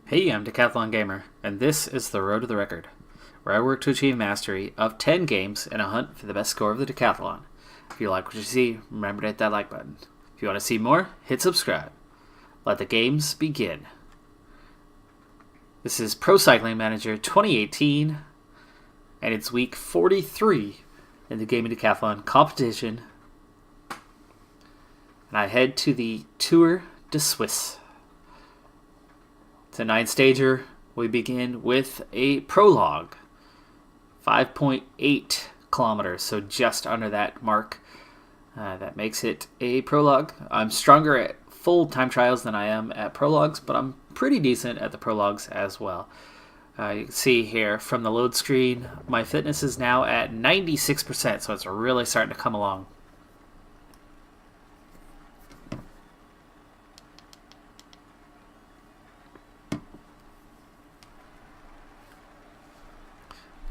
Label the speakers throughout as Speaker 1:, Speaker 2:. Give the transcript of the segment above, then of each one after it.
Speaker 1: Hey, I'm Decathlon Gamer, and this is the Road to the Record, where I work to achieve mastery of 10 games in a hunt for the best score of the Decathlon. If you like what you see, remember to hit that like button. If you want to see more, hit subscribe. Let the games begin. This is Pro Cycling Manager 2018, and it's week 43 in the Gaming Decathlon competition. And I head to the Tour de Suisse. It's a 9-stager. We begin with a prologue. 5.8 kilometers, so just under that mark. That makes it a prologue. I'm stronger at full time trials than I am at prologues, but I'm pretty decent at the prologues as well. You can see here from the load screen, my fitness is now at 96%, so it's really starting to come along.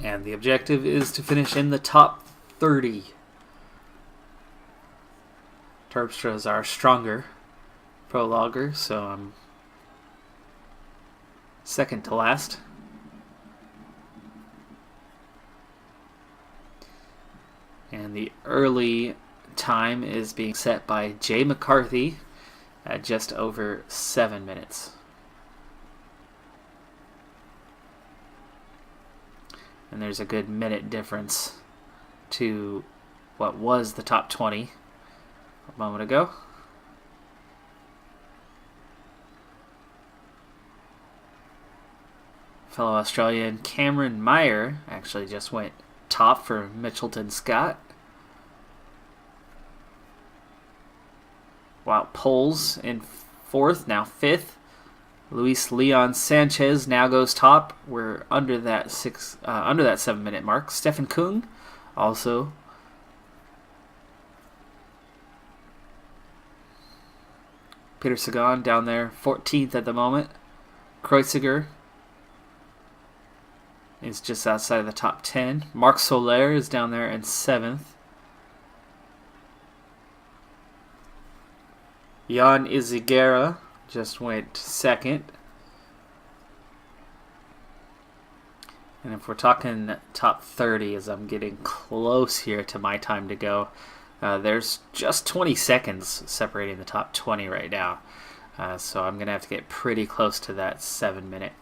Speaker 1: And the objective is to finish in the top 30. Terpstra is our stronger prologuer, so I'm second to last. And the early time is being set by Jay McCarthy at just over 7 minutes. And there's a good minute difference to what was the top 20 a moment ago. Fellow Australian Cameron Meyer actually just went top for Mitchelton Scott. While Poles in fourth, now fifth. Luis Leon Sanchez now goes top. We're under that 7 minute mark. Stefan Kung also. Peter Sagan down there, 14th at the moment. Kreuziger is just outside of the top 10. Marc Soler is down there in 7th. Jan Izagirre just went second. And if we're talking top 30, as I'm getting close here to my time to go, there's just 20 seconds separating the top 20 right now. So I'm going to have to get pretty close to that 7 minute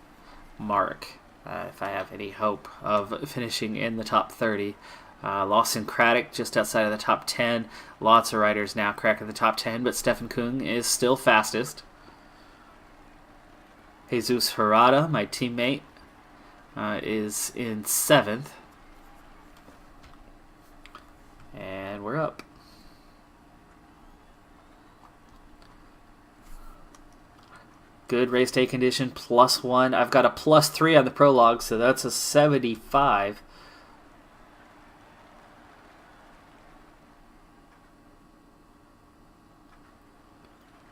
Speaker 1: mark if I have any hope of finishing in the top 30. Lawson Craddock just outside of the top 10. Lots of riders now cracking the top 10, but Stefan Kung is still fastest. Jesus Harada, my teammate, is in 7th. And we're up. Good race day condition, +1. I've got a +3 on the prologue, so that's a 75.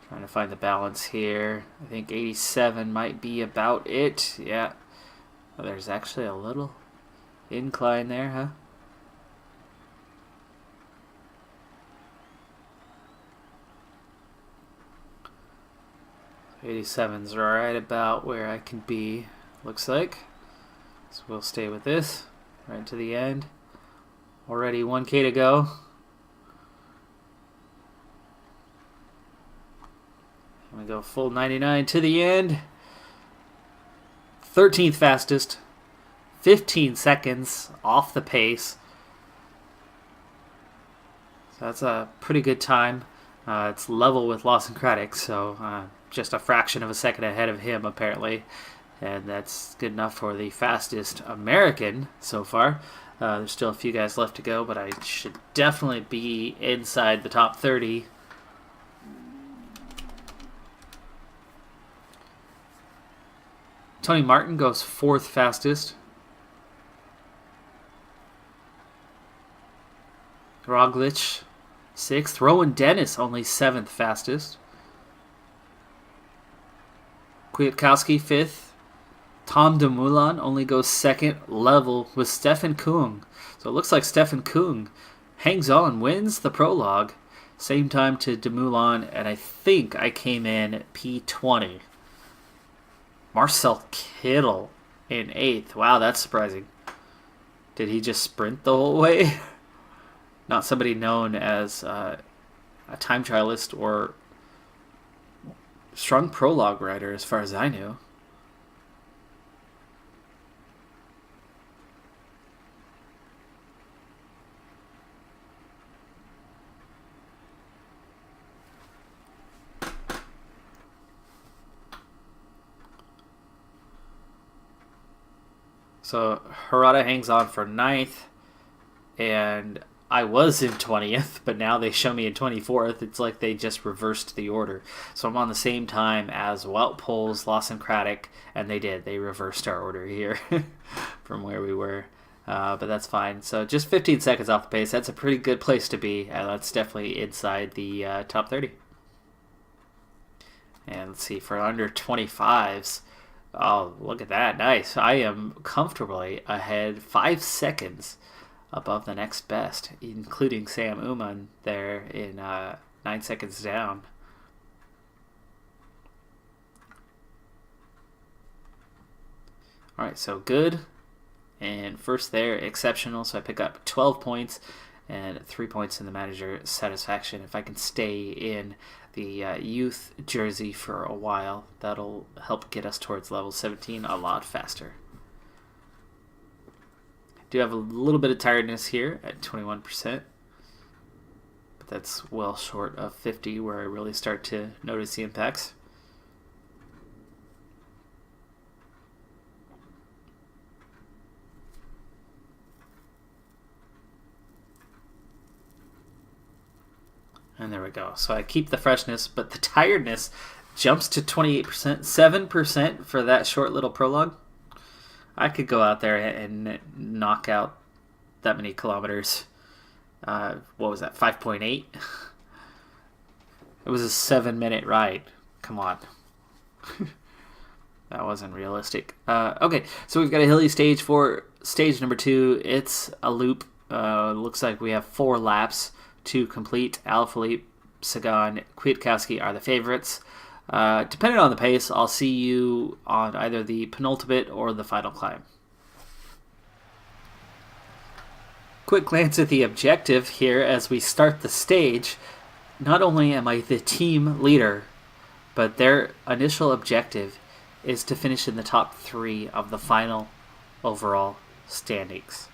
Speaker 1: Trying to find the balance here. I think 87 might be about it. Yeah. Oh, there's actually a little incline there, huh? So 87's right about where I can be, looks like. So we'll stay with this right to the end. Already 1K to go. We go full 99 to the end. 13th fastest. 15 seconds off the pace. So that's a pretty good time. It's level with Lawson Craddock, so just a fraction of a second ahead of him apparently. And that's good enough for the fastest American so far. There's still a few guys left to go, but I should definitely be inside the top 30. Tony Martin goes 4th fastest. Roglic 6th. Rowan Dennis only 7th fastest. Kwiatkowski 5th. Tom Dumoulin only goes 2nd, level with Stefan Kung. So it looks like Stefan Kung hangs on, wins the prologue. Same time to Dumoulin, and I think I came in P20. Marcel Kittel in 8th. Wow, that's surprising. Did he just sprint the whole way? Not somebody known as a time trialist or strong prologue rider, as far as I knew. So Harada hangs on for 9th, and I was in 20th, but now they show me in 24th. It's like they just reversed the order. So I'm on the same time as Wout Poels, Lawson Craddock, and they did. They reversed our order here from where we were. But that's fine. So just 15 seconds off the pace. That's a pretty good place to be. That's definitely inside the top 30. And let's see, for under 25s, oh, look at that. Nice. I am comfortably ahead 5 seconds above the next best, including Sam Uman there in 9 seconds down. All right, so good. And first there, exceptional. So I pick up 12 points and 3 points in the manager satisfaction. If I can stay in the youth jersey for a while, that'll help get us towards level 17 a lot faster. Do have a little bit of tiredness here at 21%, but that's well short of 50 where I really start to notice the impacts. And there we go. So I keep the freshness, but the tiredness jumps to 28%, 7% for that short little prologue. I could go out there and knock out that many kilometers. What was that, 5.8? It was a 7-minute ride. Come on. That wasn't realistic. Okay, so we've got a hilly stage for stage number 2. It's a loop. Looks like we have 4 laps to complete. Alaphilippe, Sagan, Kwiatkowski are the favorites. Depending on the pace, I'll see you on either the penultimate or the final climb. Quick glance at the objective here as we start the stage. Not only am I the team leader, but their initial objective is to finish in the top 3 of the final overall standings.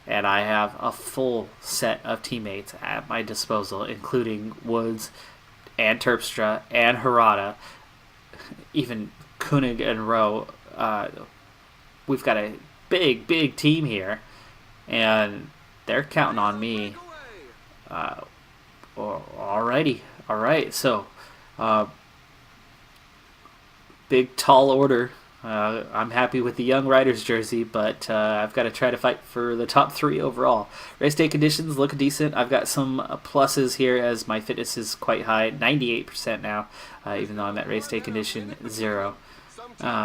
Speaker 1: And I have a full set of teammates at my disposal, including Woods and Terpstra and Harada, even Koenig and Rowe. We've got a big, big team here, and they're counting on me. Alrighty, all right. So, big, tall order. I'm happy with the young riders jersey, but I've got to try to fight for the top 3 overall. Race day conditions look decent. I've got some pluses here as my fitness is quite high, 98% now, even though I'm at race day condition 0.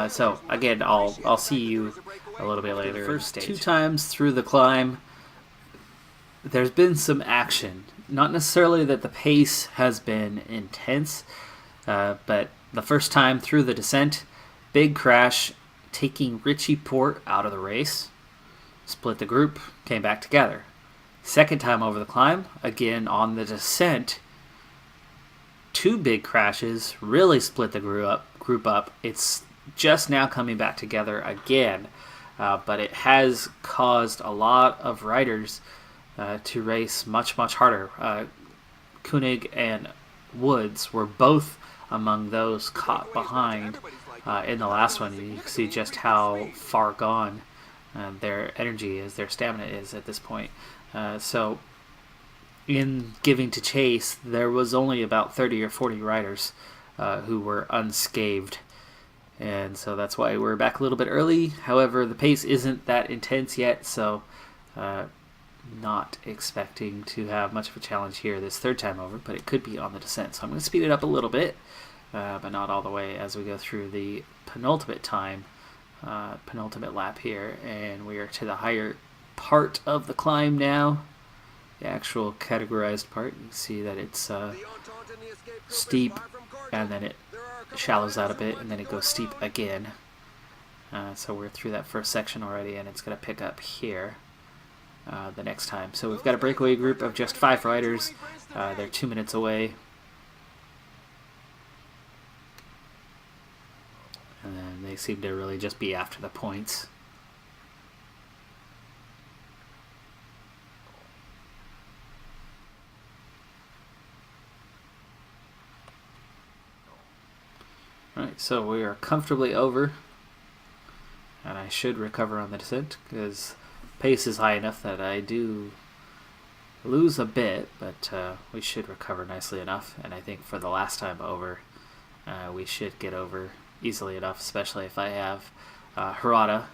Speaker 1: So again, I'll see you a little bit later. First stage. 2 times through the climb, there's been some action. Not necessarily that the pace has been intense, but the first time through the descent, big crash, taking Richie Porte out of the race. Split the group, came back together. Second time over the climb, again on the descent, 2 big crashes, really split the group up. It's just now coming back together again, but it has caused a lot of riders to race much, much harder. Koenig and Woods were both among those caught behind in the last one. You can see just how far gone their energy is, their stamina is at this point. So in giving to chase, there was only about 30 or 40 riders who were unscathed. And so that's why we're back a little bit early. However, the pace isn't that intense yet, so not expecting to have much of a challenge here this third time over, but it could be on the descent. So I'm going to speed it up a little bit, but not all the way as we go through the penultimate lap here. And we are to the higher part of the climb now, the actual categorized part. You can see that it's steep, and then it shallows out a bit, and then it goes steep again. So we're through that first section already, and it's going to pick up here the next time. So we've got a breakaway group of just 5 riders. They're 2 minutes away. And then they seem to really just be after the points. Alright, so we are comfortably over. And I should recover on the descent, because pace is high enough that I do lose a bit, but we should recover nicely enough. And I think for the last time over, we should get over easily enough, especially if I have Hirata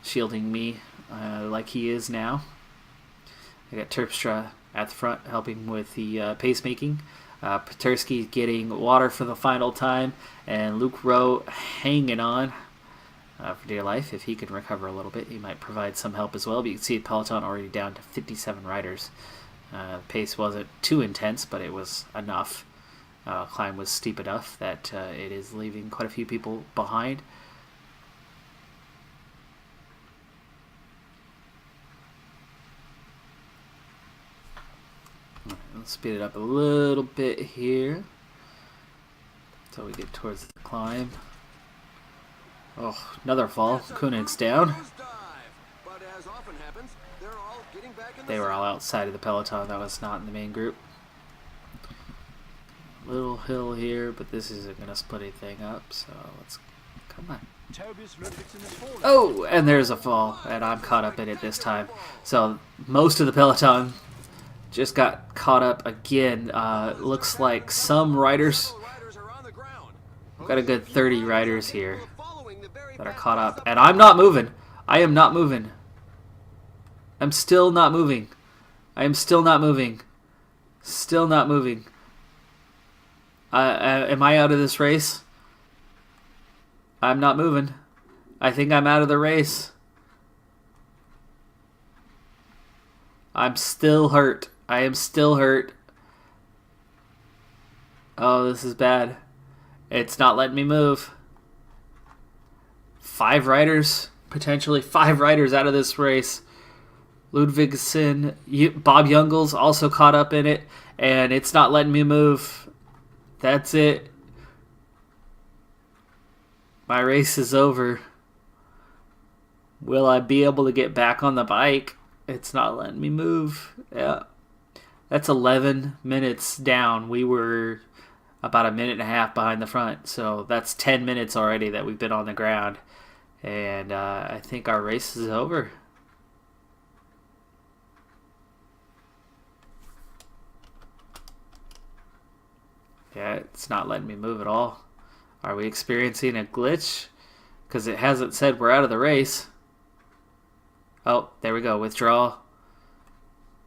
Speaker 1: shielding me like he is now. I got Terpstra at the front helping with the pacemaking. Petersky getting water for the final time, and Luke Rowe hanging on for dear life. If he can recover a little bit, he might provide some help as well. But you can see Peloton already down to 57 riders. The pace wasn't too intense, but it was enough. Climb was steep enough that it is leaving quite a few people behind. Right, let's speed it up a little bit here until we get towards the climb. Oh, another fall. Koenig's down. They were all outside of the peloton. That was not in the main group. Little hill here, but this isn't going to split anything up, so let's come on. Oh, and there's a fall, and I'm caught up in it this time. So most of the peloton just got caught up again. Looks like some riders, got a good 30 riders here that are caught up, and I'm not moving. I am not moving. I'm still not moving. I am still not moving. Still not moving. Am I out of this race? I'm not moving. I think I'm out of the race. I'm still hurt. I am still hurt. Oh, this is bad. It's not letting me move. 5 riders, potentially 5 riders out of this race. Ludvigsen, Bob Youngles also caught up in it, and it's not letting me move. That's it. My race is over. Will I be able to get back on the bike? It's not letting me move. Yeah. That's 11 minutes down. We were about a minute and a half behind the front. So that's 10 minutes already that we've been on the ground. And I think our race is over. Yeah, it's not letting me move at all. Are we experiencing a glitch? Because it hasn't said we're out of the race. Oh, there we go. Withdrawal.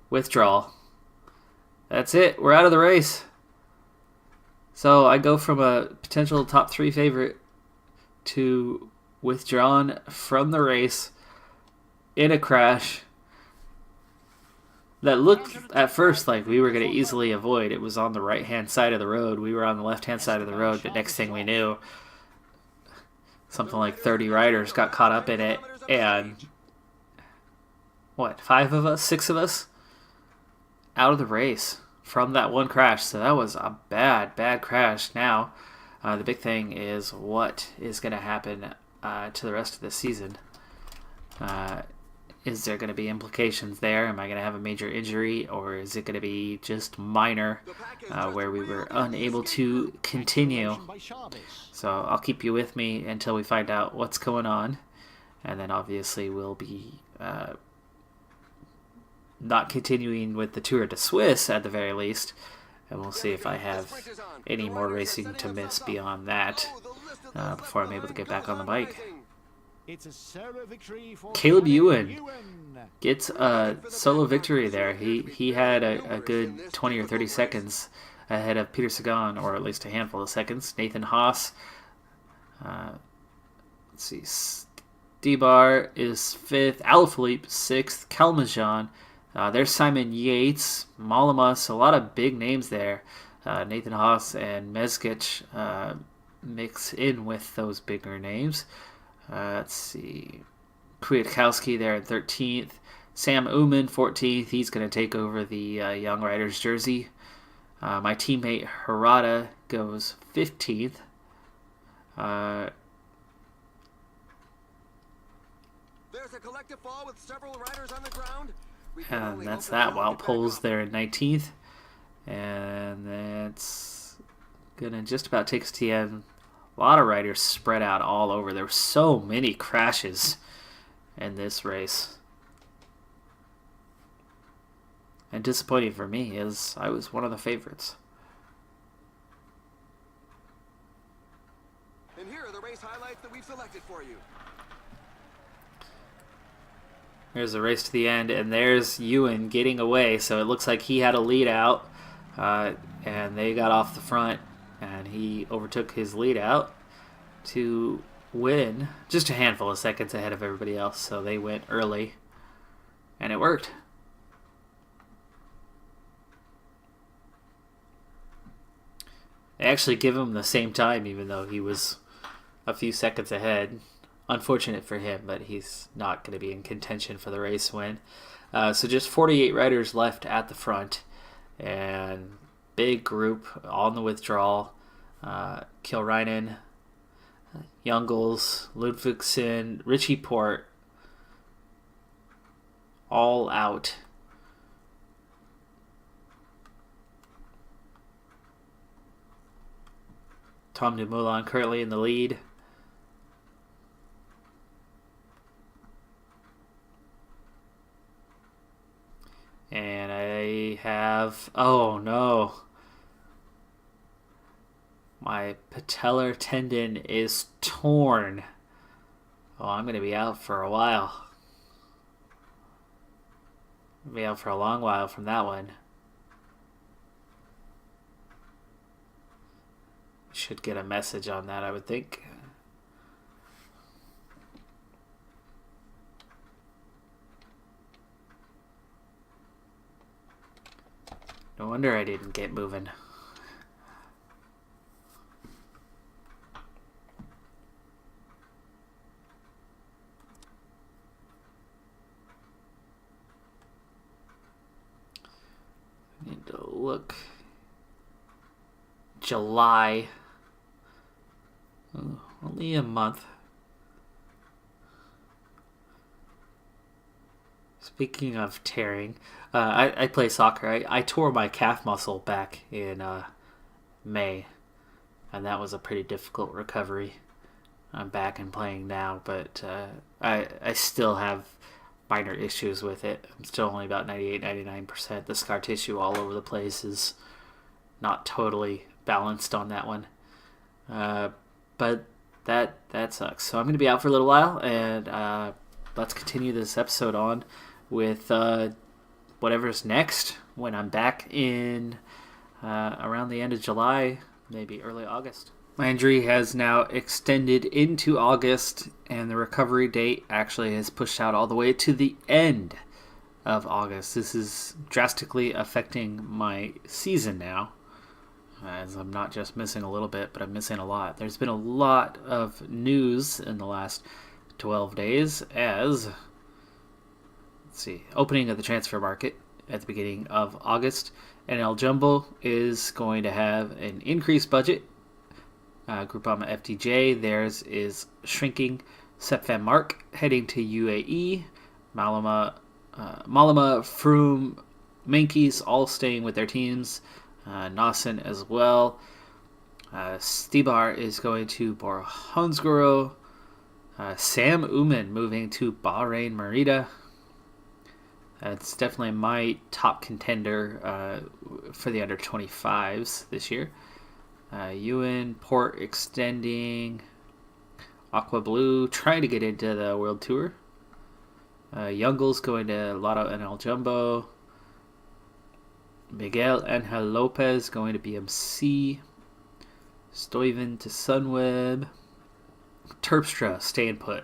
Speaker 1: Withdrawal. That's it. We're out of the race. So I go from a potential top 3 favorite to withdrawn from the race in a crash that looked at first like we were going to easily avoid. It was on the right-hand side of the road. We were on the left-hand side of the road, but next thing we knew, something like 30 riders got caught up in it, and what, 5 of us, 6 of us out of the race from that one crash. So that was a bad crash. Now, the big thing is what is going to happen to the rest of the season. Is there going to be implications there? Am I going to have a major injury, or is it going to be just minor where we were unable to continue? So I'll keep you with me until we find out what's going on, and then obviously we'll be not continuing with the Tour de Suisse at the very least, and we'll see if I have any more racing to miss beyond that before I'm able to get back on the bike. Caleb Ewan gets a solo victory there. He had a good 20 or 30 seconds ahead of Peter Sagan, or at least a handful of seconds. Nathan Haas, let's see, Debar is 5th, Alaphilippe 6th, Calmajan. There's Simon Yates, Malamas, a lot of big names there. Nathan Haas and Mezgec mix in with those bigger names. Let's see. Kwiatkowski there in 13th. Sam Uman, 14th. He's going to take over the Young Riders jersey. My teammate Harada goes 15th.
Speaker 2: There's a collective fall with several riders on the ground.
Speaker 1: And that's that. Wout Poels there in 19th. And that's going to just about take us to the end. A lot of riders spread out all over. There were so many crashes in this race. And disappointing for me is I was one of the favorites.
Speaker 2: And here are the race highlights that we've selected for you.
Speaker 1: There's the race to the end, and there's Ewan getting away. So it looks like he had a lead out, and they got off the front, and he overtook his lead out to win just a handful of seconds ahead of everybody else. So they went early, and it worked. They actually give him the same time, even though he was a few seconds ahead. Unfortunate for him, but he's not going to be in contention for the race win. So just 48 riders left at the front, and big group on the withdrawal. Kilreinen, Youngles, Ludvigsen, Richie Port, all out. Tom Dumoulin currently in the lead. And I have... Oh, no. My patellar tendon is torn. Oh, I'm going to be out for a while. I'll be out for a long while from that one. Should get a message on that, I would think. No wonder I didn't get moving. I need to look. July. Oh, only a month. Speaking of tearing, I play soccer. I tore my calf muscle back in May, and that was a pretty difficult recovery. I'm back and playing now, but I still have minor issues with it. I'm still only about 98-99%. The scar tissue all over the place is not totally balanced on that one. But that sucks. So I'm going to be out for a little while, and let's continue this episode on with whatever's next when I'm back in around the end of July, maybe early August. My injury has now extended into August, and the recovery date actually is pushed out all the way to the end of August. This is drastically affecting my season now, as I'm not just missing a little bit, but I'm missing a lot. There's been a lot of news in the last 12 days as, let's see, opening of the transfer market at the beginning of August. And El Jumbo is going to have an increased budget. Groupama FDJ, theirs is shrinking. Sepfam Mark heading to UAE. Malama, Froome, Menkes all staying with their teams. Nassen as well. Stibar is going to Bora Hansgrohe. Sam Uman moving to Bahrain Merida. That's definitely my top contender for the under 25s this year. Ewan Port extending. Aqua Blue trying to get into the World Tour. Youngles going to Lotto and El Jumbo. Miguel Angel Lopez going to BMC. Stuyven to Sunweb. Terpstra staying put.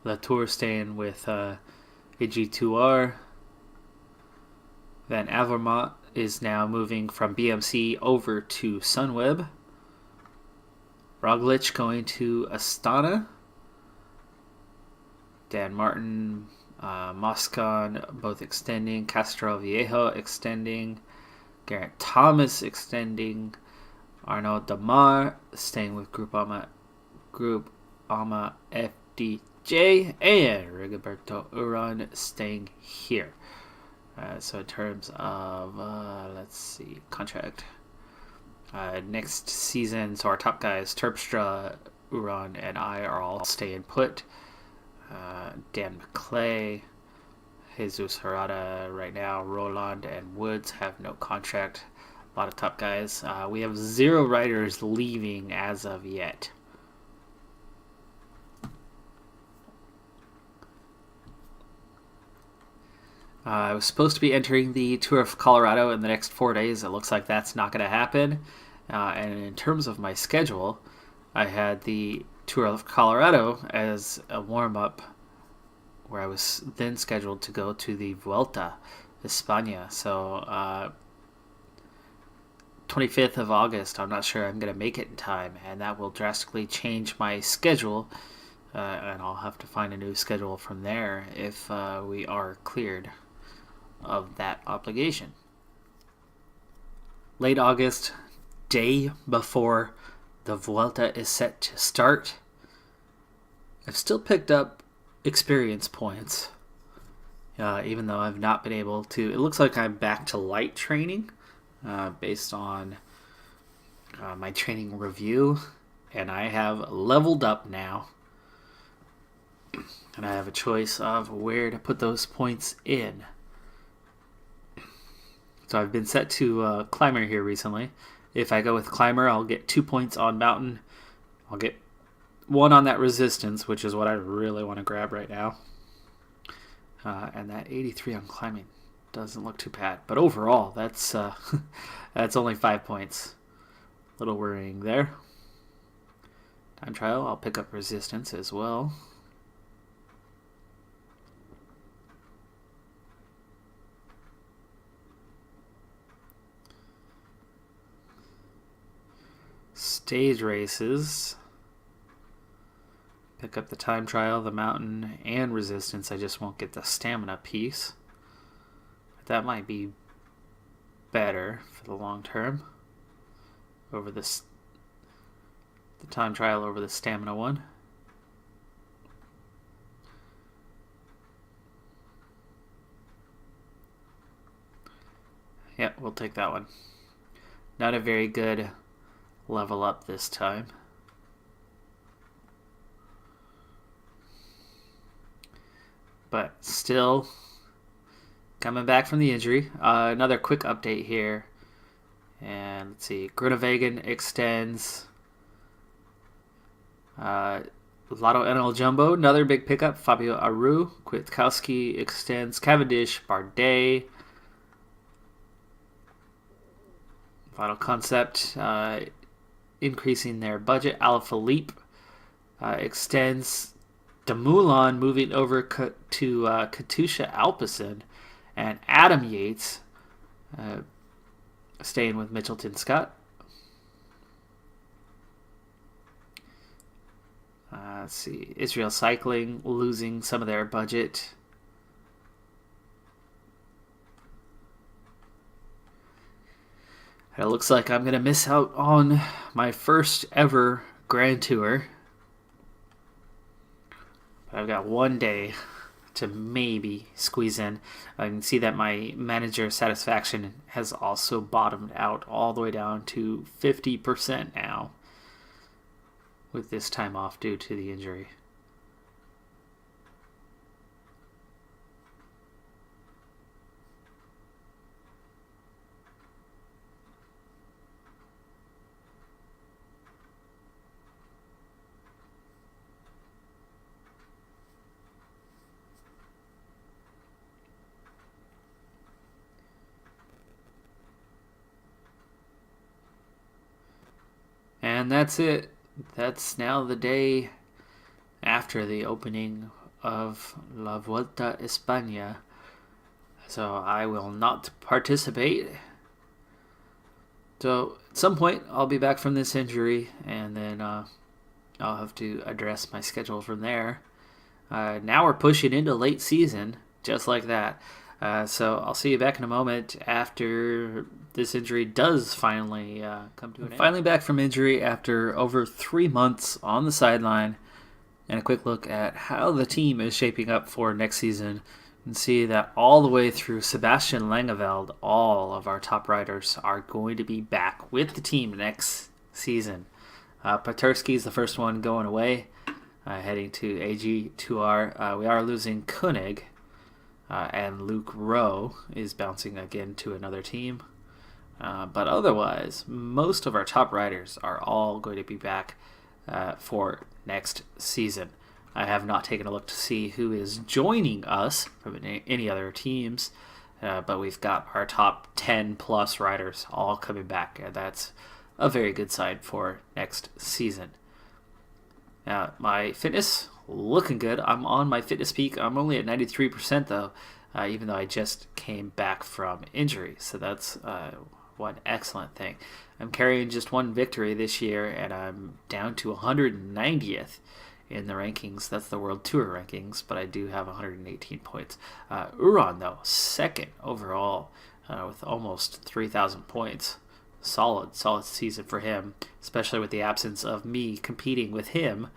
Speaker 1: Latour staying with AG2R. Van Avermaet is now moving from BMC over to Sunweb. Roglic going to Astana. Dan Martin, Moscon both extending. Castro Viejo extending. Geraint Thomas extending. Arnaud Damar staying with Groupama FDJ. And Rigoberto Uran staying here. So in terms of, let's see, contract. Next season, so our top guys, Terpstra, Uran, and I are all staying put. Dan McClay, Jesus Herrada right now, Roland and Woods have no contract. A lot of top guys. We have 0 riders leaving as of yet. I was supposed to be entering the Tour of Colorado in the next 4 days. It looks like that's not going to happen. And in terms of my schedule, I had the Tour of Colorado as a warm-up where I was then scheduled to go to the Vuelta a España. So 25th of August, I'm not sure I'm going to make it in time, and that will drastically change my schedule. And I'll have to find a new schedule from there if we are cleared of that obligation. Late August, day before the Vuelta is set to start, I've still picked up experience points, even though I've not been able to. It looks like I'm back to light training based on my training review, and I have leveled up now. And I have a choice of where to put those points in. So I've been set to climber here recently. If I go with climber, I'll get 2 points on mountain. I'll get 1 on that resistance, which is what I really want to grab right now. And that 83 on climbing doesn't look too bad. But overall, that's that's only 5 points. A little worrying there. Time trial, I'll pick up resistance as well. Stage races. Pick up the time trial, the mountain, and resistance. I just won't get the stamina piece. But that might be better for the long term. Over this, the time trial over the stamina one. Yeah, we'll take that one. Not a very good level up this time. But still coming back from the injury. Another quick update here. And let's see. Groenewegen extends. Lotto NL Jumbo, another big pickup. Fabio Aru. Kwiatkowski extends. Cavendish. Bardet. Vital Concept increasing their budget. Alaphilippe extends. Dumoulin moving over to Katusha Alpecin, and Adam Yates staying with Mitchelton Scott. Let's see. Israel Cycling losing some of their budget. It looks like I'm going to miss out on my first ever Grand Tour. But I've got 1 day to maybe squeeze in. I can see that my manager satisfaction has also bottomed out all the way down to 50% now with this time off due to the injury. And that's it. That's now the day after the opening of La Vuelta a España. So I will not participate So at some point, I'll be back from this injury, and then I'll have to address my schedule from there. Now we're pushing into late season, just like that. So I'll see you back in a moment after this injury does finally come to an end. Finally back from injury after over 3 months on the sideline, and a quick look at how the team is shaping up for next season. And see that all the way through Sebastian Langeveld, all of our top riders are going to be back with the team next season. Paterski is the first one going away, heading to AG2R. We are losing Koenig, and Luke Rowe is bouncing again to another team. But otherwise, most of our top riders are all going to be back for next season. I have not taken a look to see who is joining us from any other teams, but we've got our top 10 plus riders all coming back, and that's a very good sign for next season. My fitness, looking good. I'm on my fitness peak. I'm only at 93% though, even though I just came back from injury, so that's one excellent thing. I'm carrying just one victory this year, and I'm down to 190th in the rankings. That's the World Tour rankings, but I do have 118 points. Uran, though, second overall with almost 3,000 points. Solid season for him, especially with the absence of me competing with him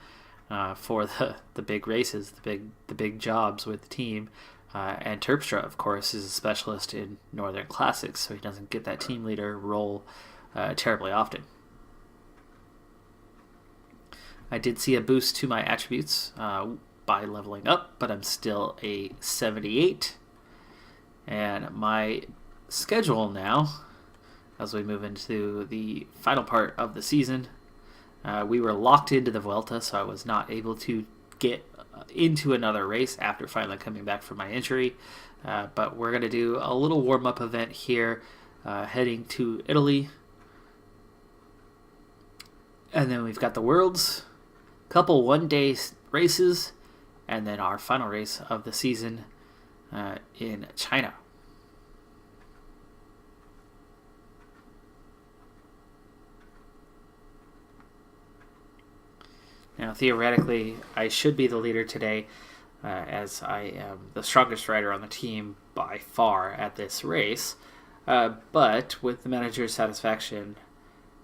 Speaker 1: for the big races, the big jobs with the team. And Terpstra, of course, is a specialist in Northern Classics, so he doesn't get that team leader role terribly often. I did see a boost to my attributes by leveling up, but I'm still a 78. And my schedule now, as we move into the final part of the season, we were locked into the Vuelta, so I was not able to get into another race after finally coming back from my injury. But we're going to do a little warm-up event here, heading to Italy. And then we've got the Worlds, couple one-day races, and then our final race of the season in China. Now, theoretically, I should be the leader today, as I am the strongest rider on the team by far at this race. But with the manager's satisfaction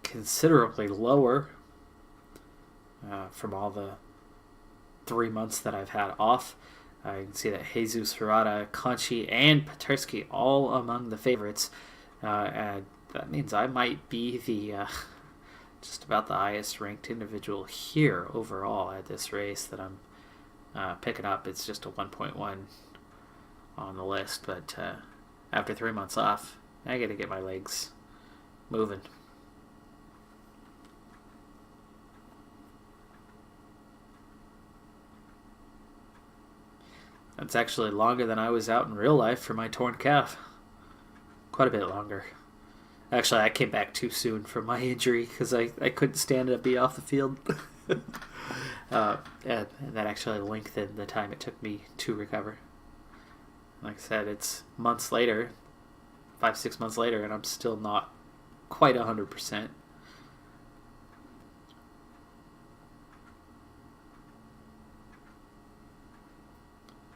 Speaker 1: considerably lower from all the 3 months that I've had off, you can see that Jesus, Hirata, Conchi, and Paterski all among the favorites. And that means I might be the just about the highest ranked individual here overall at this race that I'm picking up. It's just a 1.1 on the list, but after 3 months off, I got to get my legs moving. That's actually longer than I was out in real life for my torn calf. Quite a bit longer. Actually, I came back too soon from my injury because I couldn't stand to be off the field. And that actually lengthened the time it took me to recover. Like I said, it's months later, 5-6 months later, and I'm still not quite 100%.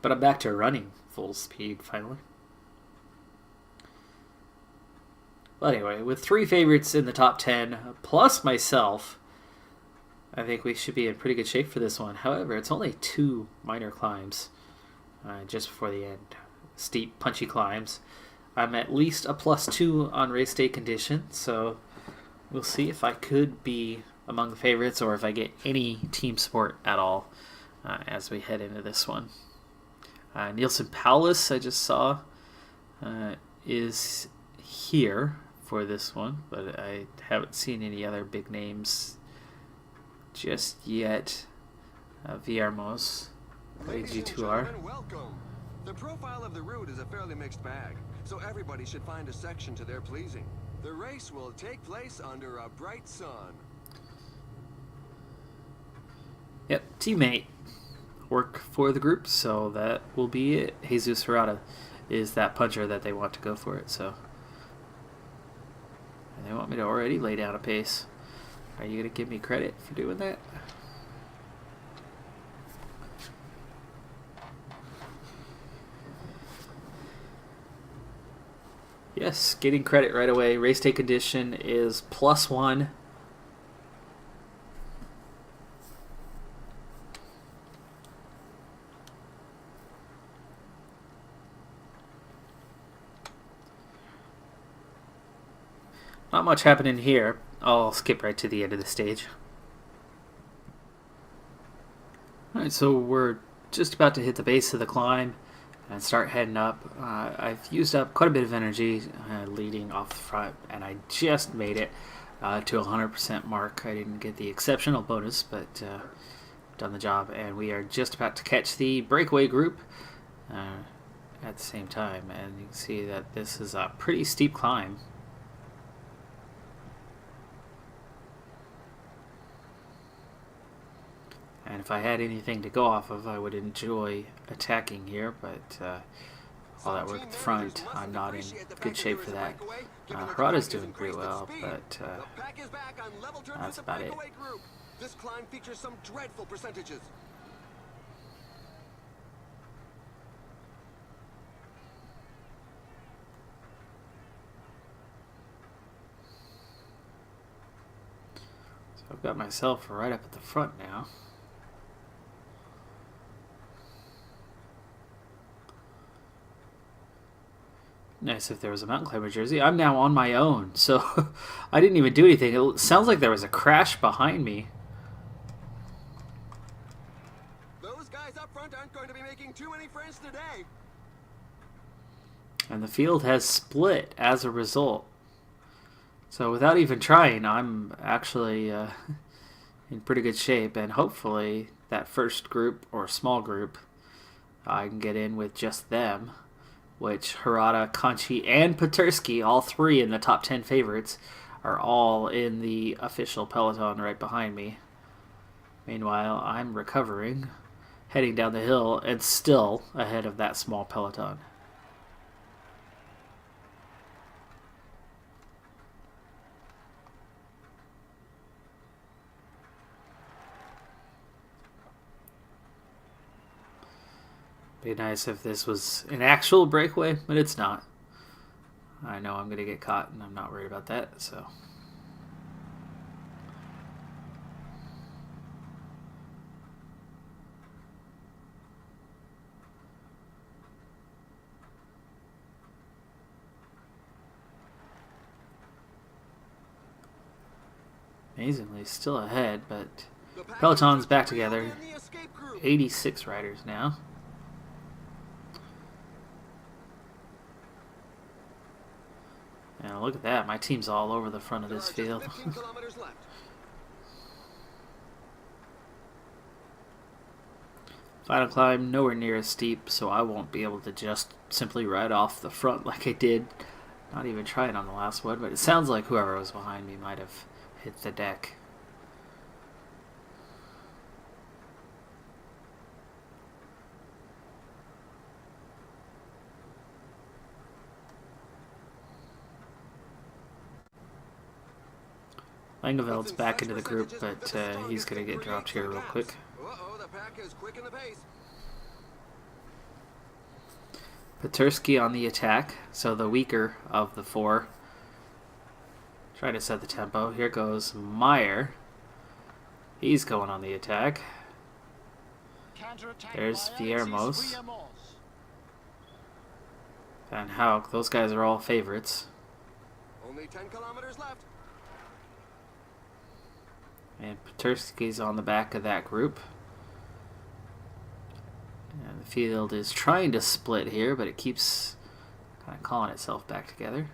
Speaker 1: But I'm back to running full speed finally. Well, anyway, with 3 favorites in the top 10, plus myself, I think we should be in pretty good shape for this one. However, it's only 2 minor climbs just before the end. Steep, punchy climbs. I'm at least a +2 on race day condition, so we'll see if I could be among the favorites or if I get any team support at all as we head into this one. Nielsen Paulus, I just saw, is here for this one, but I haven't seen any other big names just yet. Viermos, AG2R.
Speaker 2: Welcome. The profile of the route is a fairly mixed bag, so everybody should find a section to their pleasing. The race will take place under a bright sun.
Speaker 1: Yep, teammate work for the group, so that will be it. Jesus Hirata is that puncher that they want to go for it, so I They want me to already lay down a pace. Are you going to give me credit for doing that? Yes, getting credit right away. Race day condition is +1. Not much happening here. I'll skip right to the end of the stage. Alright, so we're just about to hit the base of the climb and start heading up. I've used up quite a bit of energy leading off the front, and I just made it to 100% mark. I didn't get the exceptional bonus, but done the job, and we are just about to catch the breakaway group at the same time, and you can see that this is a pretty steep climb. And if I had anything to go off of, I would enjoy attacking here, but all that work at the front, I'm not in good shape for that. Harada's doing pretty well, but that's about it.
Speaker 2: This climb features some dreadful percentages.
Speaker 1: So I've got myself right up at the front now. Nice if there was a mountain climber jersey. I'm now on my own, so I didn't even do anything. It sounds like there was a crash behind me.
Speaker 2: Those guys up front aren't going to be making too many friends today.
Speaker 1: And the field has split as a result. So without even trying, I'm actually in pretty good shape, and hopefully that first group or small group I can get in with just them, which Harada, Conchi, and Petersky, all three in the top 10 favorites, are all in the official peloton right behind me. Meanwhile, I'm recovering, heading down the hill, and still ahead of that small peloton. Be nice if this was an actual breakaway, but it's not. I know I'm going to get caught, and I'm not worried about that, so. Amazingly, still ahead, but peloton's back together. 86 riders now. And look at that, my team's all over the front of this field. Final climb, nowhere near as steep, so I won't be able to just simply ride off the front like I did. Not even trying on the last one, but it sounds like whoever was behind me might have hit the deck. Langeveld's back into the group, but he's going to get dropped here real quick. Petersky on the attack, so the weaker of the four. Trying to set the tempo. Here goes Meyer. He's going on the attack. There's Viermos. Van Houk. Those guys are all favorites.
Speaker 2: Only 10 kilometers left.
Speaker 1: And Petersky's on the back of that group. And the field is trying to split here, but it keeps kind of calling itself back together.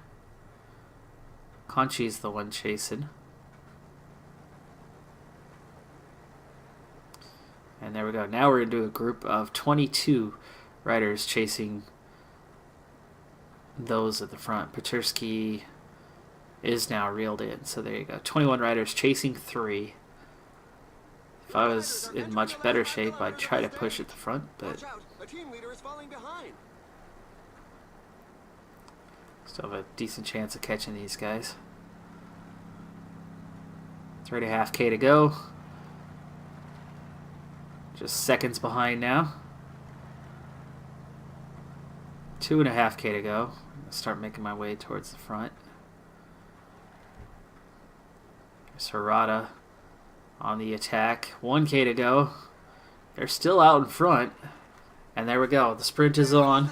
Speaker 1: Conchi's the one chasing. And there we go. Now we're going to do a group of 22 riders chasing those at the front. Petersky is now reeled in. So there you go. 21 riders chasing 3. If I was in much better shape, I'd try to push at the front, but still have a decent chance of catching these guys. 3.5K to go. Just seconds behind now. 2.5K to go. Start making my way towards the front. There's Harada on the attack. 1K to go. They're still out in front. And there we go. The sprint is on.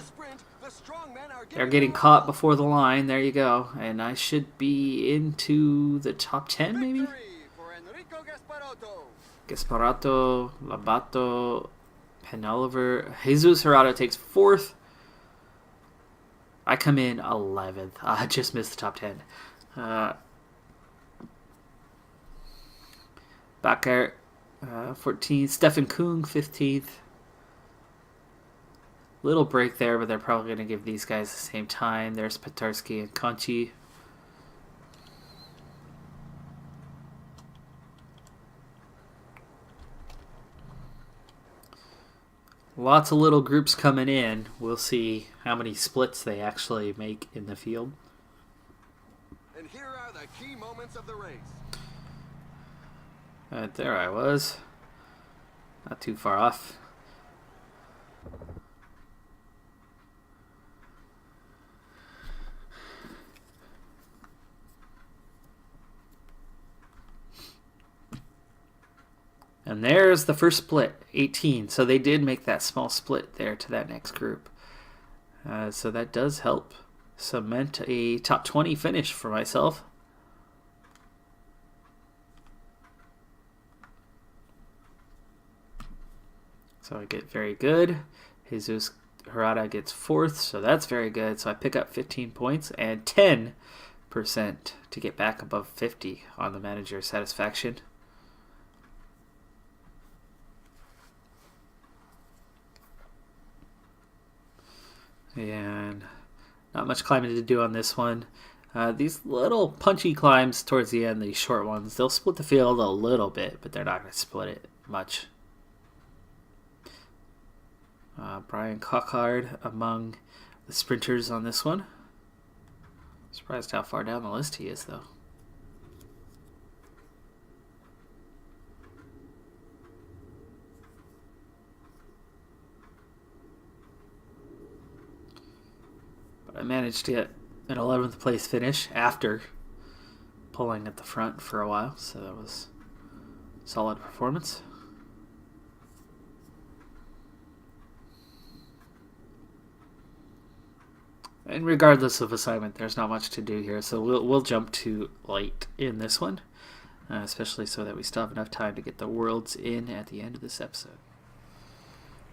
Speaker 1: They're getting caught before the line. There you go. And I should be into the top 10 maybe? Gasparato, Labato, Penoliver. Jesus Harada takes 4th. I come in 11th. I just missed the top 10. Bakar, 14th. Stefan Kung, 15th. Little break there, but they're probably going to give these guys the same time. There's Petarsky and Conchi. Lots of little groups coming in. We'll see how many splits they actually make in the field.
Speaker 2: And here are the key moments of the race.
Speaker 1: There I was. Not too far off. And there's the first split, 18. So they did make that small split there to that next group. So that does help cement a top 20 finish for myself. So I get very good. Jesus Harada gets 4th, so that's very good. So I pick up 15 points and 10% to get back above 50 on the manager satisfaction. And not much climbing to do on this one. These little punchy climbs towards the end, these short ones, they'll split the field a little bit, but they're not going to split it much. Brian Cockard among the sprinters on this one. Surprised how far down the list he is, though. But I managed to get an 11th place finish after pulling at the front for a while, so that was a solid performance. And regardless of assignment, there's not much to do here, so we'll jump to light in this one, especially so that we still have enough time to get the worlds in at the end of this episode.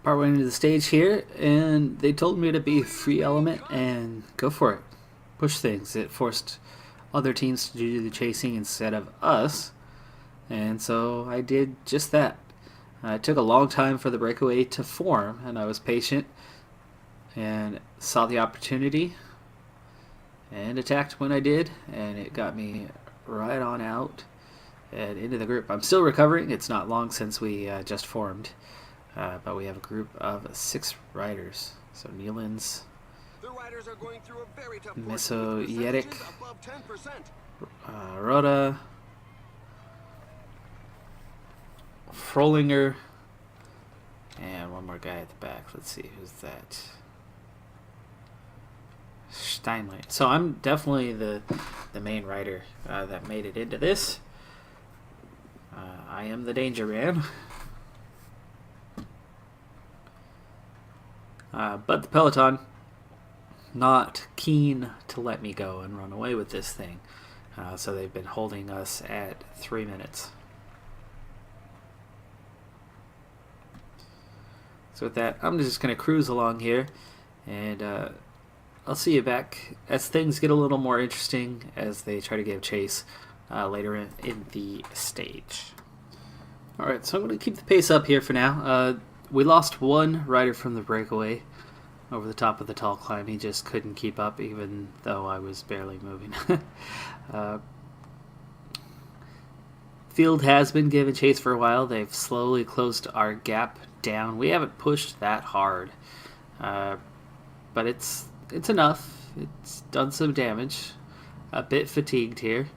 Speaker 1: Partway into the stage here, and they told me to be free element and go for it. Push things. It forced other teams to do the chasing instead of us, and so I did just that. It took a long time for the breakaway to form, and I was patient and saw the opportunity and attacked when I did, and it got me right on out and into the group. I'm still recovering. It's not long since we just formed, but we have a group of 6 riders. So Nealon's, Miso Yedik, Rhoda, Frolinger, and one more guy at the back. Let's see, who's that? Steinlein. So I'm definitely the main rider that made it into this. I am the danger man. But the peloton not keen to let me go and run away with this thing. So they've been holding us at 3 minutes. So with that, I'm just going to cruise along here, and I'll see you back as things get a little more interesting as they try to give chase later in the stage. Alright, so I'm going to keep the pace up here for now. We lost one rider from the breakaway over the top of the tall climb. He just couldn't keep up even though I was barely moving. Field has been given chase for a while. They've slowly closed our gap down. We haven't pushed that hard, but it's enough. It's done some damage. A bit fatigued here.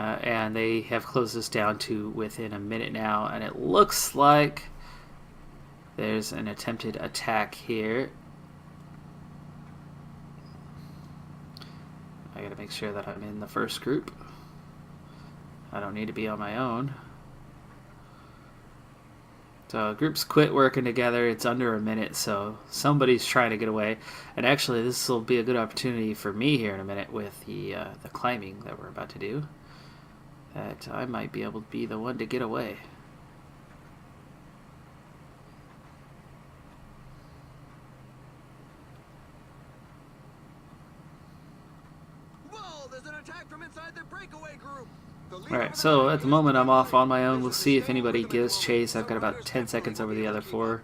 Speaker 1: and they have closed this down to within a minute now, and it looks like there's an attempted attack here. I gotta make sure that I'm in the first group. I don't need to be on my own. So groups quit working together. It's under a minute, so somebody's trying to get away. And actually, this will be a good opportunity for me here in a minute with the climbing that we're about to do. That I might be able to be the one to get away.
Speaker 2: Whoa, there's an attack from inside the breakaway group.
Speaker 1: Alright, so at the moment I'm off on my own. We'll see if anybody gives chase. I've got about 10 seconds over the other 4.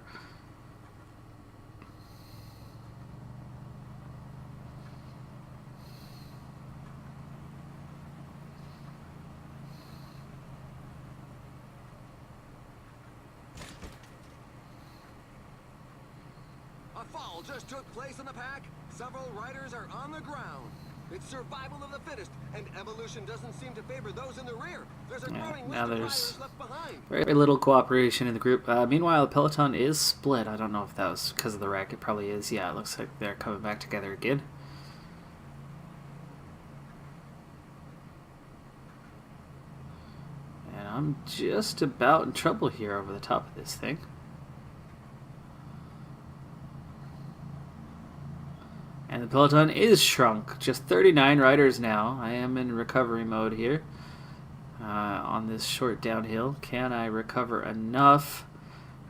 Speaker 2: A fall just took place in the pack. Several riders are on the ground. It's survival of the fittest, and evolution doesn't seem to favor those in the rear. There's a growing
Speaker 1: now
Speaker 2: list of
Speaker 1: there's
Speaker 2: riders left behind.
Speaker 1: very little cooperation in the group. Meanwhile, the peloton is split. I don't know if that was because of the wreck. It probably is. Yeah, it looks like they're coming back together again. And I'm just about in trouble here over the top of this thing. And the peloton is shrunk. Just 39 riders now. I am in recovery mode here on this short downhill. Can I recover enough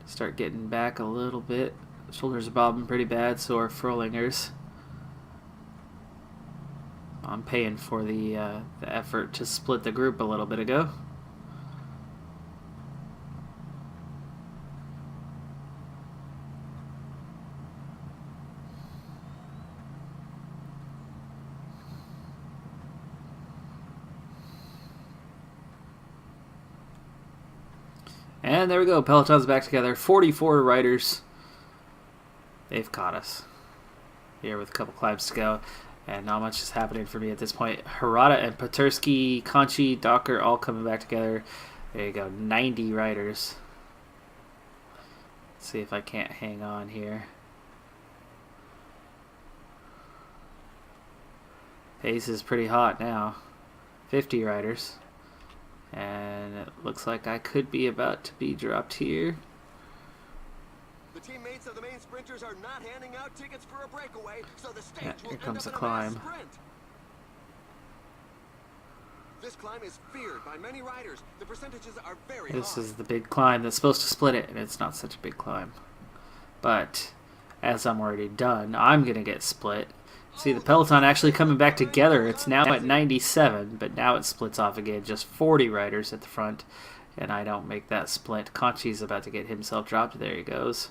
Speaker 1: to start getting back a little bit? Shoulders are bobbing pretty bad, so are Furlingers. I'm paying for the effort to split the group a little bit ago. And there we go. Peloton's back together. 44 riders. They've caught us here with a couple climbs to go. And not much is happening for me at this point. Harada and Petersky, Conchi, Docker all coming back together. There you go. 90 riders. Let's see if I can't hang on here. Pace is pretty hot now. 50 riders. And it looks like I could be about to be dropped here.
Speaker 2: The teammates of the main sprinters are not handing out tickets for a breakaway, so the stage will
Speaker 1: Here
Speaker 2: end
Speaker 1: comes
Speaker 2: up
Speaker 1: the
Speaker 2: in a mass
Speaker 1: climb.
Speaker 2: sprint. This climb is feared by many riders. The percentages are very high.
Speaker 1: This is the big climb that's supposed to split it, and it's not such a big climb. But as I'm already done, I'm going to get split. See, the peloton actually coming back together. It's now at 97, but now it splits off again. Just 40 riders at the front, and I don't make that split. Conchi's about to get himself dropped. There he goes.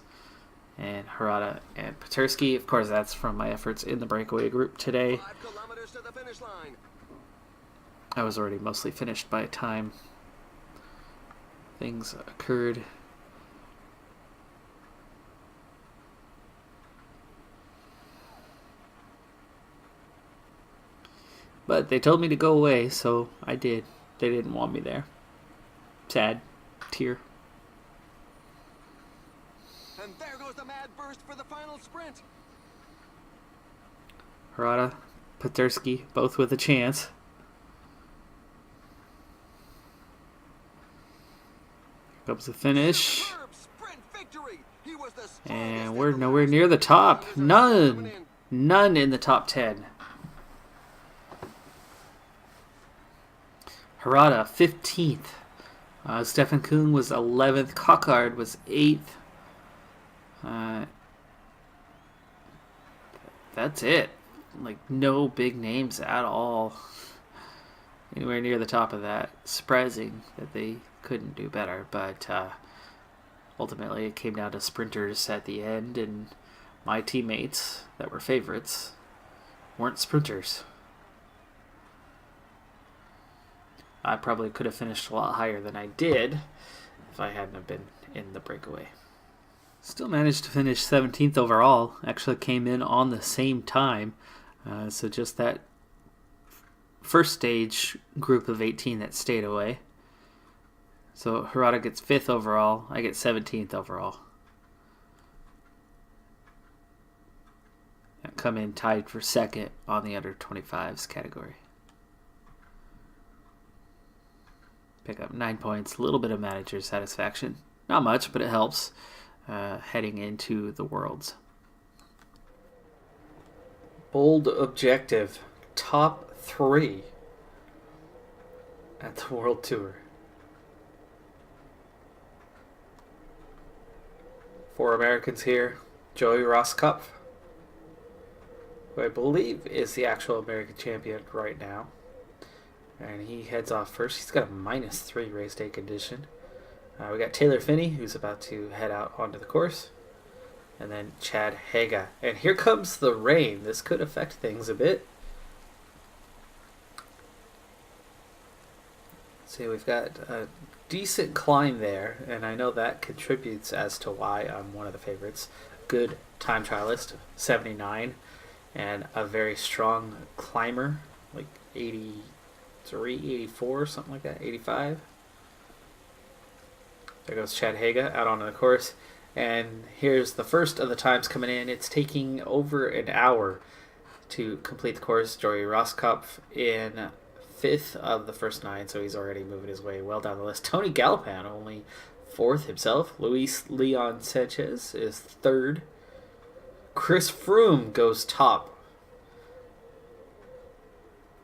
Speaker 1: And Harada and Petersky. Of course, that's from my efforts in the breakaway group today.
Speaker 2: 5 kilometers to the finish line.
Speaker 1: I was already mostly finished by the time things occurred. But they told me to go away, so I did. They didn't want me there. Sad. Tear.
Speaker 2: And there goes the mad burst for the final sprint.
Speaker 1: Harada, Petersky, both with a chance. Here comes the finish.
Speaker 2: Superb sprint victory. He was the strongest
Speaker 1: And we're
Speaker 2: ever
Speaker 1: nowhere
Speaker 2: last
Speaker 1: near the
Speaker 2: year.
Speaker 1: top.
Speaker 2: Losers
Speaker 1: None.
Speaker 2: coming in.
Speaker 1: None in the top 10. Harada, 15th. Stefan Kuhn was 11th. Cockard was 8th. That's it. Like, no big names at all. Anywhere near the top of that. Surprising that they couldn't do better. But ultimately, it came down to sprinters at the end. And my teammates that were favorites weren't sprinters. I probably could have finished a lot higher than I did if I hadn't have been in the breakaway. Still managed to finish 17th overall. Actually came in on the same time. So just that first stage group of 18 that stayed away. So Hirata gets 5th overall. I get 17th overall. I come in tied for 2nd on the under 25s category. Pick up 9 points. A little bit of manager satisfaction. Not much, but it helps heading into the Worlds. Bold objective. Top 3 at the World Tour. 4 Americans here. Joey Rosskopf, who I believe is the actual American champion right now. And he heads off first. He's got a -3 race day condition. We got Taylor Phinney, who's about to head out onto the course. And then Chad Haga. And here comes the rain. This could affect things a bit. See, we've got a decent climb there, and I know that contributes as to why I'm one of the favorites. Good time trialist, 79, and a very strong climber, like 83, 84, something like that, 85. There goes Chad Haga out onto the course, and here's the first of the times coming in. It's taking over an hour to complete the course. Joey Rosskopf in 5th of the first 9, so he's already moving his way well down the list. Tony Galopan only 4th himself. Luis Leon Sanchez is 3rd. Chris Froome goes top.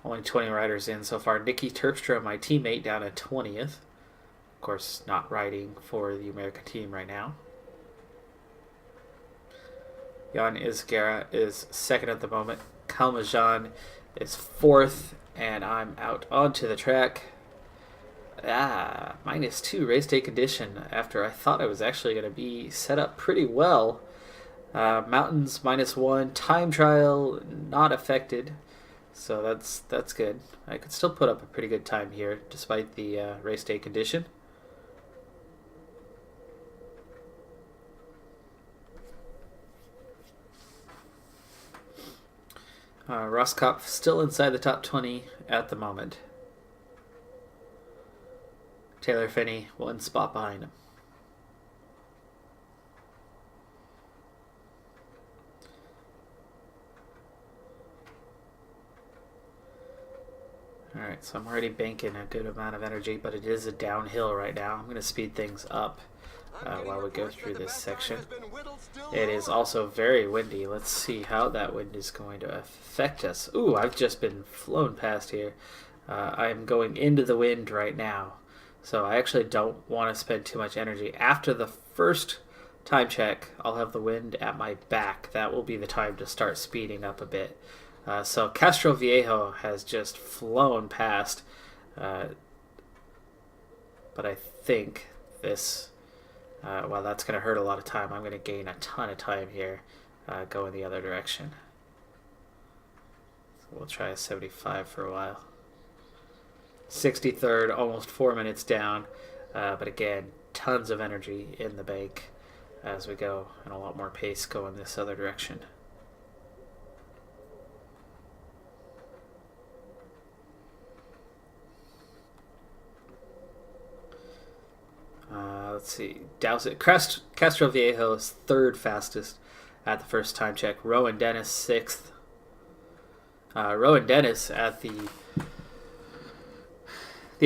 Speaker 1: Only 20 riders in so far. Nicky Terpstra, my teammate, down at 20th. Of course, not riding for the American team right now. Jan Izagirre is 2nd at the moment. Kalmajan is 4th. And I'm out onto the track. -2 race day condition after I thought I was actually going to be set up pretty well. Mountains -1. Time trial not affected. So that's good. I could still put up a pretty good time here despite the race day condition. Rosskopf still inside the top 20 at the moment. Taylor Phinney 1 spot behind him. Alright, so I'm already banking a good amount of energy, but it is a downhill right now. I'm going to speed things up while we go through this section. It is also very windy. Let's see how that wind is going to affect us. Ooh, I've just been flown past here. I'm going into the wind right now, so I actually don't want to spend too much energy. After the first time check, I'll have the wind at my back. That will be the time to start speeding up a bit. So Castro Viejo has just flown past, but I think this... well, that's going to hurt a lot of time. I'm going to gain a ton of time here going the other direction. So we'll try a 75 for a while. 63rd, almost 4 minutes down. But again, tons of energy in the bank as we go, and a lot more pace going this other direction. Let's see. Castro Viejo is 3rd fastest at the first time check. Rowan Dennis 6th. Rowan Dennis at the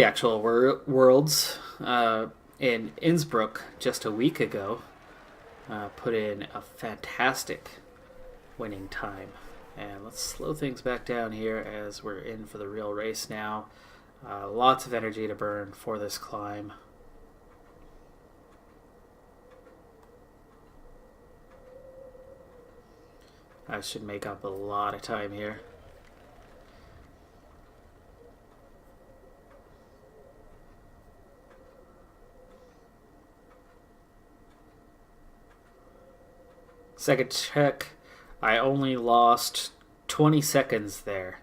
Speaker 1: actual Worlds in Innsbruck just a week ago put in a fantastic winning time. And let's slow things back down here as we're in for the real race now. Lots of energy to burn for this climb. I should make up a lot of time here. Second check, I only lost 20 seconds there.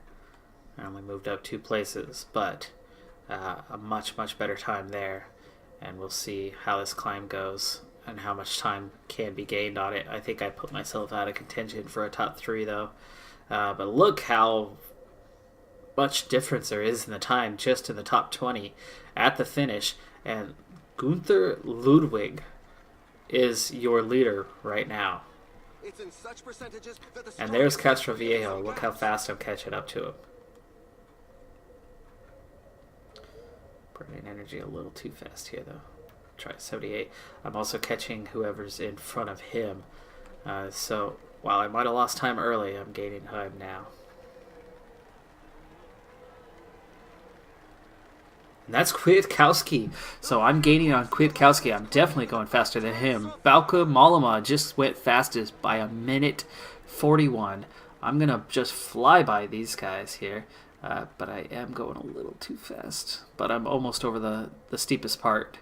Speaker 1: I only moved up 2 places, but a much better time there. And we'll see how this climb goes and how much time can be gained on it. I think I put myself out of contention for a top 3 though. But look how much difference there is in the time just in the top 20 at the finish. And Gunther Ludwig is your leader right now.
Speaker 2: It's in such percentages that the
Speaker 1: And there's
Speaker 2: strongest
Speaker 1: Castroviejo. Look how fast I'm catching up to him. Burning energy a little too fast here, though. Try 78. I'm also catching whoever's in front of him. So while I might have lost time early, I'm gaining time now. And that's Kwiatkowski. So I'm gaining on Kwiatkowski. I'm definitely going faster than him. Bauke Mollema just went fastest by 1:41. I'm going to just fly by these guys here. But I am going a little too fast. But I'm almost over the steepest part.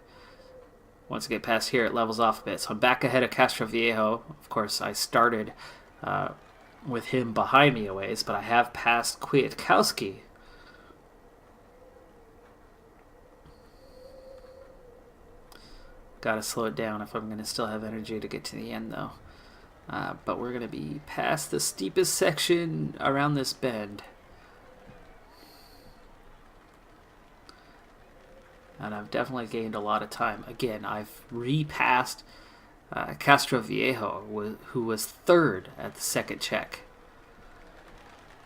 Speaker 1: Once I get past here, it levels off a bit. So I'm back ahead of Castroviejo. Of course, I started with him behind me a ways, but I have passed Kwiatkowski. Gotta slow it down if I'm going to still have energy to get to the end, though. But we're going to be past the steepest section around this bend. And I've definitely gained a lot of time. Again, I've repassed Castroviejo, who was third at the second check.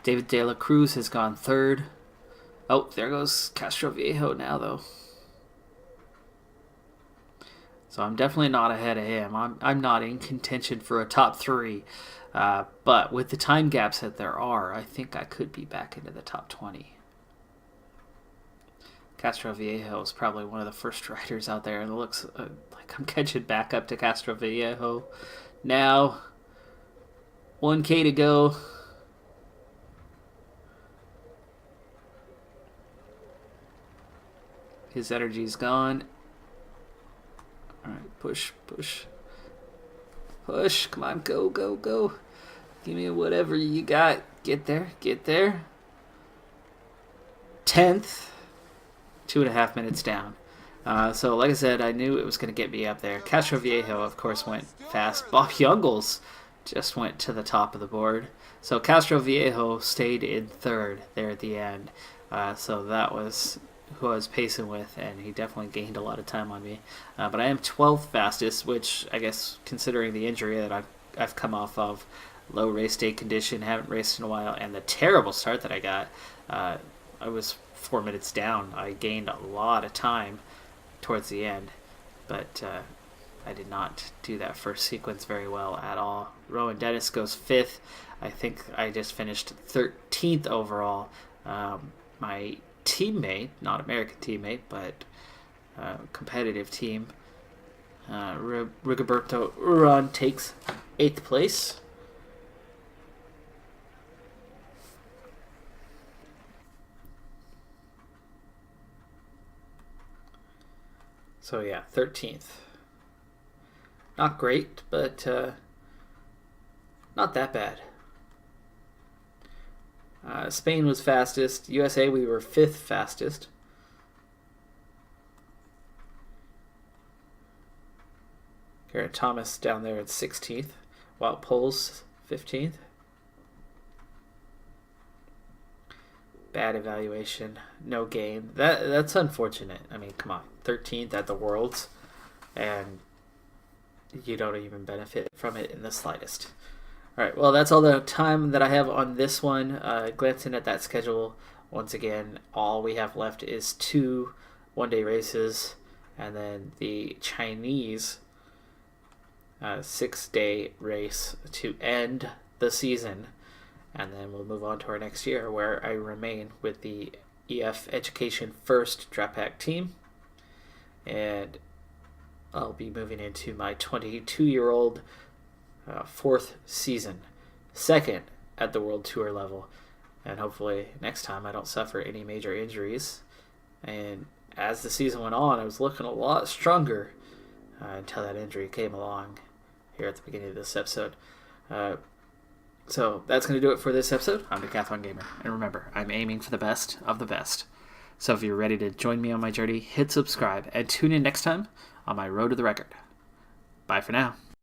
Speaker 1: David De La Cruz has gone third. Oh, there goes Castroviejo now, though. So I'm definitely not ahead of him. I'm not in contention for a top 3. But with the time gaps that there are, I think I could be back into the top 20. Castroviejo is probably one of the first riders out there, and it looks like I'm catching back up to Castroviejo. Now, 1K to go. His energy's gone. Alright, push. Push, come on, go. Give me whatever you got. Get there. 10th. 2.5 minutes down. So, like I said, I knew it was going to get me up there. Castroviejo, of course, went fast. Bob Jungels just went to the top of the board. So, Castroviejo stayed in third there at the end. So, that was who I was pacing with, and he definitely gained a lot of time on me. But I am 12th fastest, which I guess, considering the injury that I've come off of, low race day condition, haven't raced in a while, and the terrible start that I got, I was 4 minutes down. I gained a lot of time towards the end, but I did not do that first sequence very well at all. Rowan Dennis goes 5th. I think I just finished 13th overall. My teammate, not American teammate, but competitive team, Rigoberto Urán takes 8th place. So yeah, 13th. Not great, but not that bad. Spain was fastest. USA, we were 5th fastest. Garrett Thomas down there at 16th. Wout Poels, 15th. Bad evaluation. No gain. That's unfortunate. I mean, come on. 13th at the Worlds, and you don't even benefit from it in the slightest. Alright, well, that's all the time that I have on this one. Glancing at that schedule, once again, all we have left is 2 one-day races, and then the Chinese 6-day race to end the season, and then we'll move on to our next year, where I remain with the EF Education First Draft Pack team, and I'll be moving into my 22-year-old 4th season, 2nd at the World Tour level, and hopefully next time I don't suffer any major injuries. And as the season went on, I was looking a lot stronger until that injury came along here at the beginning of this episode. So that's going to do it for this episode. I'm Decathlon Gamer, and remember, I'm aiming for the best of the best. So if you're ready to join me on my journey, hit subscribe and tune in next time on my road to the record. Bye for now.